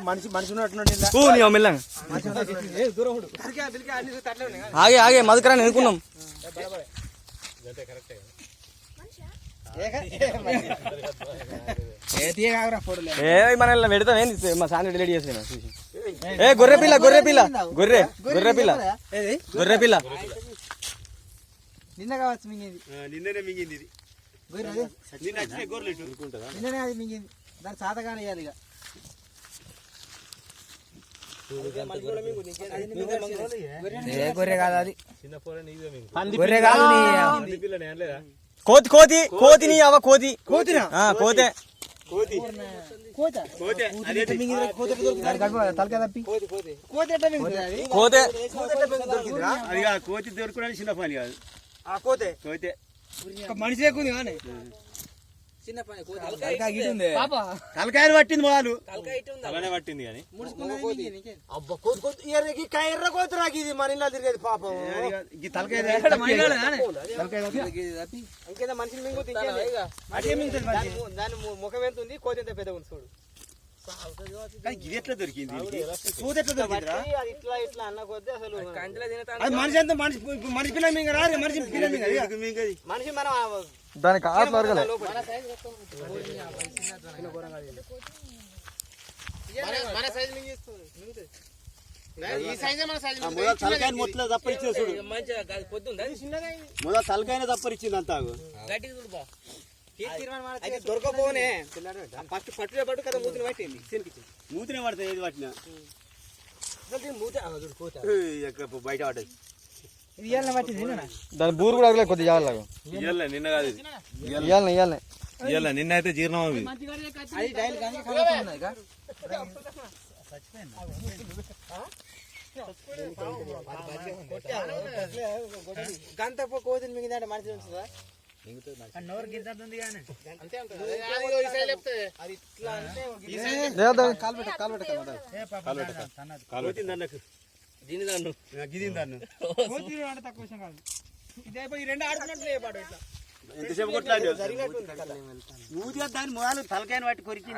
మనిషి ఉన్నట్టు ఆగే ఆగే మధుకరాన్ని ఎన్నుకున్నాం. మన పెడతాం ఏంది మా సాంగ్ డిలీట్ చేసి ఏ గొర్రె పిల్ల గొర్రె పిల్ల గొర్రె గొర్రె పిల్ల గొర్రె పిల్ల నిన్న కావచ్చు మింగింది. నిన్ననే మింగింది ఇది. నిన్ననే అది మింగింది. దాని సాతగానే ఇవ్వాలి ఇక. గొర్రె కాదు అది, గొర్రె కాదు. కోతి కోతి కోతిని అవ కోతి కోతినా కోతే తలకాయ తప్పి కోతే అది కోతి దొరకడానికి చిన్న పని కాదు. కోతే కోతే మనిషి లేకుంది కానీ తలకాయలు పట్టింది వాళ్ళు అలానే పట్టింది కానీ ఎర్ర కోతి రాకి ఇది మన ఇల్లు తిరిగేది పాపం. తలకాయ ఇంకేదా మనిషిని మింగుతుంది. దాని ముఖం ఎంత ఉంది, కోతి ఎంత పెద్దగా ఉంది చూడు. ఇది ఎట్లా దొరికింది? కోతి ఎట్లా దొరికిందిరా? ఇట్లా ఇట్లా అన్న కొద్ది అసలు మనిషి ఎంత మనిషి పిల్ల మింగరా మనిషి పిల్ల మింగది మనిషి మనం దానికి ఆటలు అరగలే. మన సైజు మింగిస్తుంది. తలకాయ మొత్తం తప్పరిచ్చింది చూడు. మొదలు తలకాయనే తప్పరిచ్చింది అంతా. దొరకపోనే ఫస్ట్ పట్టులే పట్టు కదా మూతిని పట్టింది. మూతినే పడతాయి ఏది పట్టినా బయట పడ్డది. దాని బూరు కూడా అరగలే కొద్దిగా జాగ్రత్తగా. ఇయ్యాల నిన్న కాదు ఇయ్యాల నిన్న అయితే జీర్ణం అవి గంత కోతిని మింగిందంటే మనిషి ఉంటుందా? నోరు గిద్దంతుంది కానీ అంతే ఉంటుంది. అది ఇట్లా అంటే తక్కువ విషయం కాదు. ఇదే ఈ రెండు ఆడుతున్నట్లే పాడు ఇట్లా ఎంతసేపు కొట్లాడి దాని మొదలు తలకాయని పట్టి కొరికి